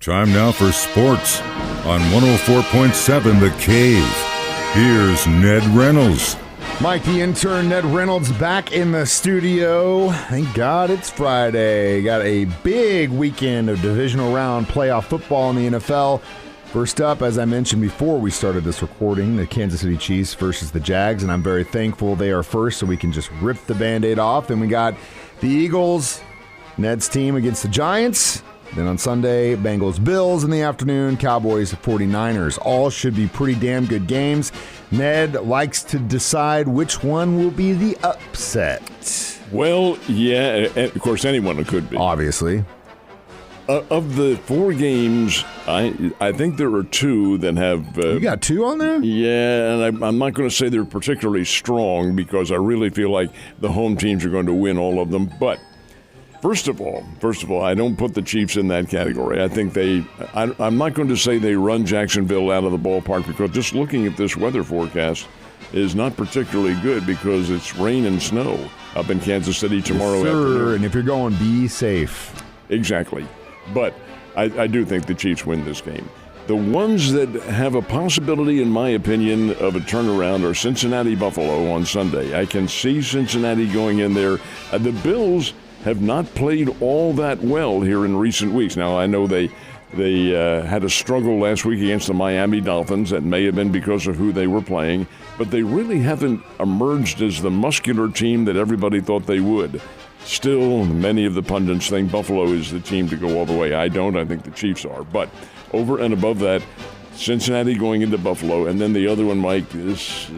Time now for sports on 104.7 The Cave. Here's Ned Reynolds. Mike, the intern, Ned Reynolds, back in the studio. Thank God it's Friday. Got a big weekend of divisional round playoff football in the NFL. First up, as I mentioned before we started this recording, the Kansas City Chiefs versus the Jags, and I'm very thankful they are first so we can just rip the Band-Aid off. Then we got the Eagles, Ned's team against the Giants. Then on Sunday, Bengals-Bills in the afternoon, Cowboys-49ers. All should be pretty damn good games. Ned likes to decide which one will be the upset. Well, yeah, of course, anyone could be. Obviously. Of the four games, I think there are two that have... you got two on there? Yeah, and I'm not going to say they're particularly strong because I really feel like the home teams are going to win all of them, but... First of all, I don't put the Chiefs in that category. I think I'm not going to say they run Jacksonville out of the ballpark because just looking at this weather forecast is not particularly good because it's rain and snow up in Kansas City tomorrow afternoon. And if you're going, be safe. Exactly. But I do think the Chiefs win this game. The ones that have a possibility, in my opinion, of a turnaround are Cincinnati-Buffalo on Sunday. I can see Cincinnati going in there. The Bills have not played all that well here in recent weeks. Now, I know they had a struggle last week against the Miami Dolphins. That may have been because of who they were playing, but they really haven't emerged as the muscular team that everybody thought they would. Still, many of the pundits think Buffalo is the team to go all the way. I don't. I think the Chiefs are. But over and above that, Cincinnati going into Buffalo, and then the other one, Mike, this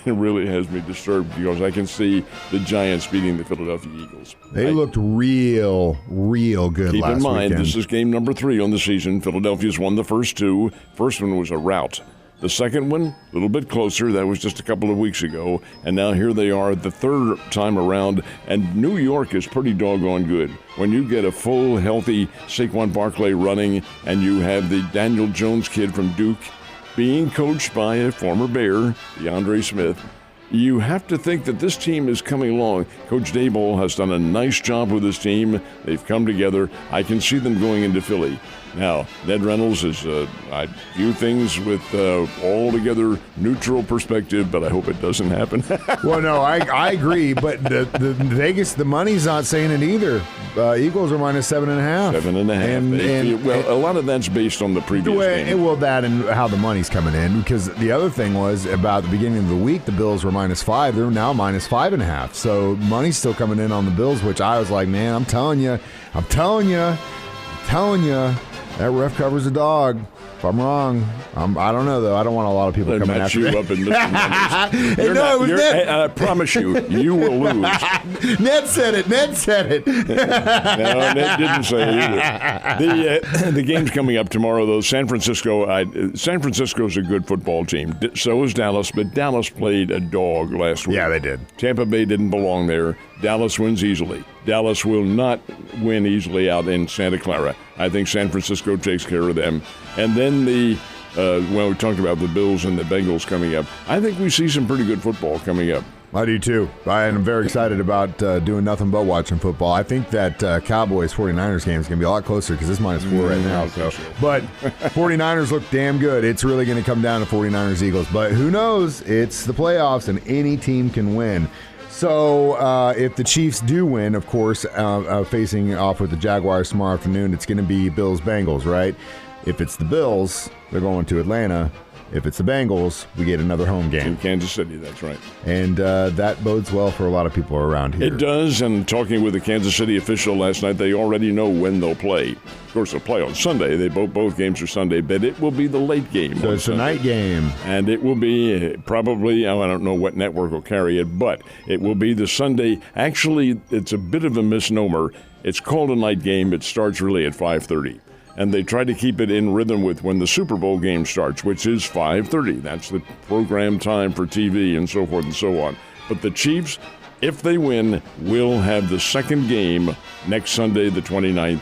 really has me disturbed because I can see the Giants beating the Philadelphia Eagles. They looked real good last weekend. Keep in mind, this is game number 3 on the season. Philadelphia's won the first two. First one was a rout. The second one, a little bit closer. That was just a couple of weeks ago. And now here they are the third time around. And New York is pretty doggone good. When you get a full, healthy Saquon Barkley running and you have the Daniel Jones kid from Duke being coached by a former Bear, DeAndre Smith, you have to think that this team is coming along. Coach Daboll has done a nice job with his team. They've come together. I can see them going into Philly. Now, Ned Reynolds is, I view things with altogether neutral perspective, but I hope it doesn't happen. Well, no, I agree, but the Vegas, the money's not saying it either. Eagles are minus 7.5. 7.5. A lot of that's based on the previous game. Well, that and how the money's coming in, because the other thing was about the beginning of the week, the Bills were minus 5. They're now minus 5.5. So money's still coming in on the Bills, which I was like, man, I'm telling you. That ref covers a dog. If I'm wrong, I don't know, though. I don't want a lot of people coming after you me. up in Ned. I promise you will lose. Ned said it. No, Ned didn't say it either. The game's coming up tomorrow, though. San Francisco's a good football team. So is Dallas, but Dallas played a dog last week. Yeah, they did. Tampa Bay didn't belong there. Dallas wins easily. Dallas will not win easily out in Santa Clara. I think San Francisco takes care of them. And then we talked about the Bills and the Bengals coming up. I think we see some pretty good football coming up. I do, too. I am very excited about doing nothing but watching football. I think that Cowboys-49ers game is going to be a lot closer because it's minus 4 right now. So. But 49ers look damn good. It's really going to come down to 49ers-Eagles. But who knows? It's the playoffs, and any team can win. So if the Chiefs do win, of course, facing off with the Jaguars tomorrow afternoon, it's going to be Bills-Bengals, right? If it's the Bills, they're going to Atlanta. If it's the Bengals, we get another home game. In Kansas City, that's right. And that bodes well for a lot of people around here. It does, and talking with a Kansas City official last night, they already know when they'll play. Of course, they'll play on Sunday. Both games are Sunday, but it will be the late game. So it's Sunday. A night game. And it will be probably, I don't know what network will carry it, but it will be the Sunday. Actually, it's a bit of a misnomer. It's called a night game. It starts really at 5:30. And they try to keep it in rhythm with when the Super Bowl game starts, which is 5:30. That's the program time for TV and so forth and so on. But the Chiefs, if they win, will have the second game next Sunday, the 29th.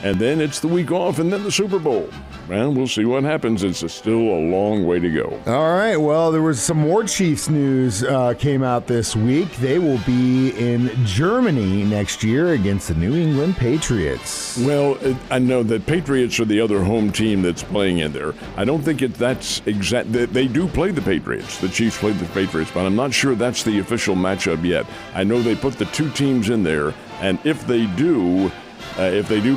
and then it's the week off, and then the Super Bowl. Well, we'll see what happens. It's still a long way to go. All right. Well, there was some more Chiefs news came out this week. They will be in Germany next year against the New England Patriots. Well, I know that Patriots are the other home team that's playing in there. I don't think that's exact. They do play the Patriots. The Chiefs play the Patriots, but I'm not sure that's the official matchup yet. I know they put the two teams in there, and if they do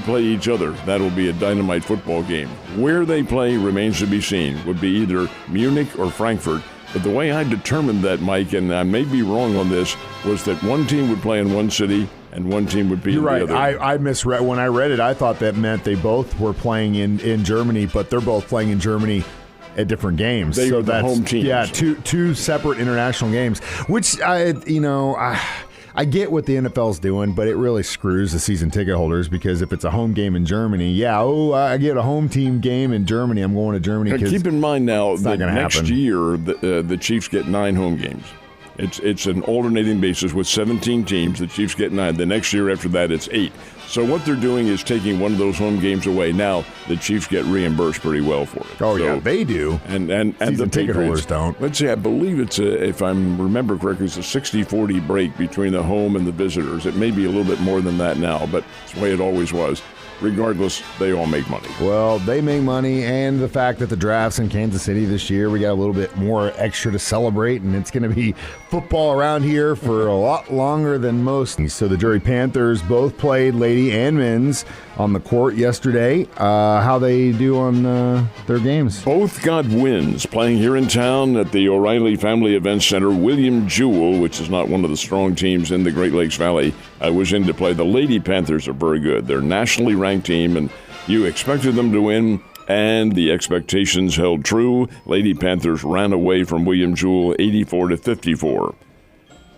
play each other, that'll be a dynamite football game. Where they play remains to be seen. Would be either Munich or Frankfurt. But the way I determined that, Mike, and I may be wrong on this, was that one team would play in one city and one team would be in the other. You're right. I misread. When I read it, I thought that meant they both were playing in Germany, but they're both playing in Germany at different games. They are the home teams. Yeah, two separate international games, which I get what the NFL's doing, but it really screws the season ticket holders because if it's a home game in Germany, I get a home team game in Germany. I'm going to Germany. Keep in mind now that next happen. year the Chiefs get 9 home games. It's an alternating basis with 17 teams. The Chiefs get 9. The next year after that, it's 8. So what they're doing is taking one of those home games away. Now the Chiefs get reimbursed pretty well for it. Oh, yeah, they do. And season the ticket holders Patriots don't. Let's see, I believe it's if I remember correctly, it's a 60-40 break between the home and the visitors. It may be a little bit more than that now, but it's the way it always was. Regardless, they all make money. Well, they make money, and the fact that the draft's in Kansas City this year, we got a little bit more extra to celebrate, and it's going to be football around here for a lot longer than most. So the Drury Panthers both played lady and men's on the court yesterday. How they do on their games? Both got wins playing here in town at the O'Reilly Family Events Center. William Jewell, which is not one of the strong teams in the Great Lakes Valley, was in to play. The Lady Panthers are very good. They're a nationally ranked team, and you expected them to win, and the expectations held true. Lady Panthers ran away from William Jewell 84-54.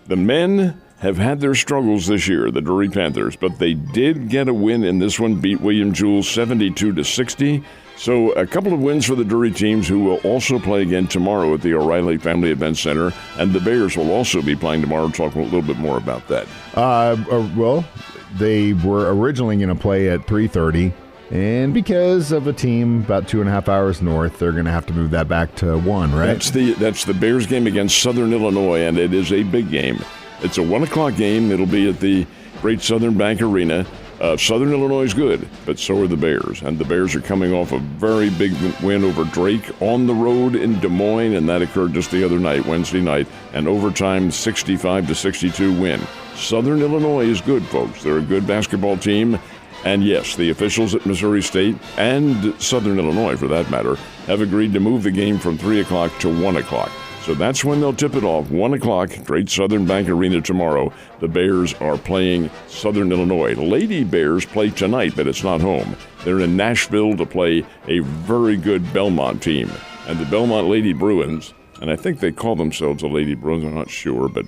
The men have had their struggles this year, the Drury Panthers, but they did get a win in this one, beat William Jewell 72-60. So a couple of wins for the Drury teams, who will also play again tomorrow at the O'Reilly Family Events Center, and the Bears will also be playing tomorrow. Talk a little bit more about that. Well, they were originally going to play at 3:30, and because of a team about 2.5 hours north, they're going to have to move that back to 1, right? That's the Bears game against Southern Illinois, and it is a big game. It's a 1 o'clock game. It'll be at the Great Southern Bank Arena. Southern Illinois is good, but so are the Bears. And the Bears are coming off a very big win over Drake on the road in Des Moines, and that occurred just the other night, Wednesday night. An overtime 65-62 win. Southern Illinois is good, folks. They're a good basketball team. And yes, the officials at Missouri State and Southern Illinois, for that matter, have agreed to move the game from 3 o'clock to 1 o'clock. So that's when they'll tip it off, 1 o'clock, Great Southern Bank Arena tomorrow. The Bears are playing Southern Illinois. Lady Bears play tonight, but it's not home. They're in Nashville to play a very good Belmont team. And the Belmont Lady Bruins, and I think they call themselves the Lady Bruins, I'm not sure, but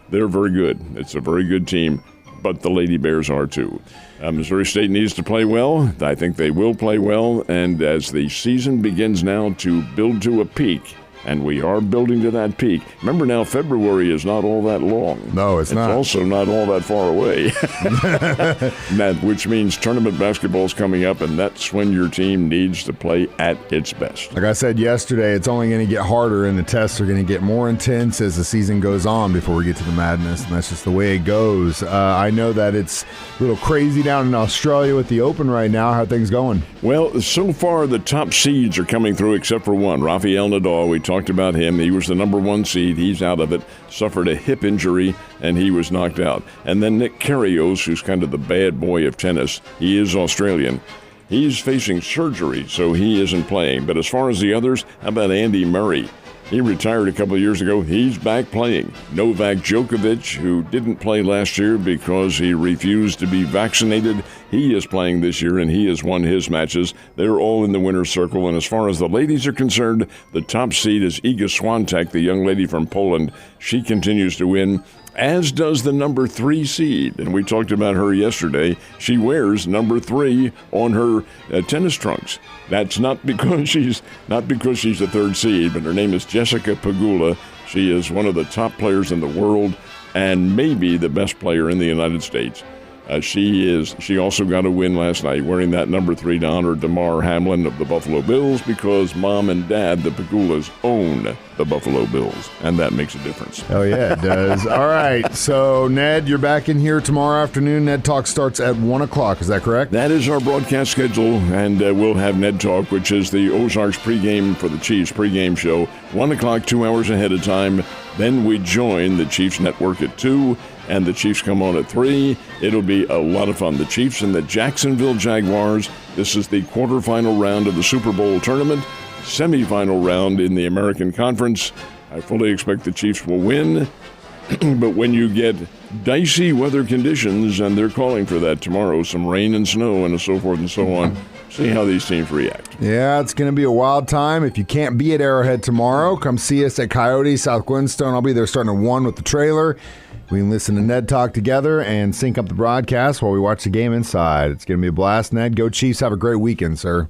they're very good. It's a very good team, but the Lady Bears are too. Missouri State needs to play well. I think they will play well. And as the season begins now to build to a peak, and we are building to that peak. Remember now, February is not all that long. No, it's not. It's also not all that far away. Which means tournament basketball is coming up, and that's when your team needs to play at its best. Like I said yesterday, it's only going to get harder, and the tests are going to get more intense as the season goes on before we get to the madness, and that's just the way it goes. I know that it's a little crazy down in Australia with the Open right now. How are things going? Well, so far the top seeds are coming through except for one, Rafael Nadal. We talked about him. He was the number 1 seed. He's out of it. Suffered a hip injury, and he was knocked out. And then Nick Kyrgios, who's kind of the bad boy of tennis, he is Australian. He's facing surgery, so he isn't playing. But as far as the others, how about Andy Murray? He retired a couple of years ago. He's back playing. Novak Djokovic, who didn't play last year because he refused to be vaccinated, he is playing this year, and he has won his matches. They're all in the winner's circle. And as far as the ladies are concerned, the top seed is Iga Swiatek, the young lady from Poland. She continues to win, as does the number 3 seed. And we talked about her yesterday. She wears number 3 on her tennis trunks. That's not because she's the 3rd seed, but her name is Jessica Pegula. She is one of the top players in the world and maybe the best player in the United States. She also got a win last night wearing that number 3 to honor DeMar Hamlin of the Buffalo Bills, because Mom and Dad, the Pegulas, own the Buffalo Bills, and that makes a difference. Oh, yeah, it does. All right, so Ned, you're back in here tomorrow afternoon. Ned Talk starts at 1 o'clock. Is that correct? That is our broadcast schedule, and we'll have Ned Talk, which is the Ozarks pregame for the Chiefs pregame show, 1 o'clock, 2 hours ahead of time. Then we join the Chiefs Network at 2, and the Chiefs come on at 3. It'll be a lot of fun. The Chiefs and the Jacksonville Jaguars. This is the quarterfinal round of the Super Bowl tournament, semifinal round in the American Conference. I fully expect the Chiefs will win, but when you get dicey weather conditions, and they're calling for that tomorrow, some rain and snow and so forth and so on, see how these teams react. Yeah, it's going to be a wild time. If you can't be at Arrowhead tomorrow, come see us at Coyote, South Glenstone. I'll be there starting at 1 with the trailer. We can listen to Ned talk together and sync up the broadcast while we watch the game inside. It's going to be a blast, Ned. Go Chiefs. Have a great weekend, sir.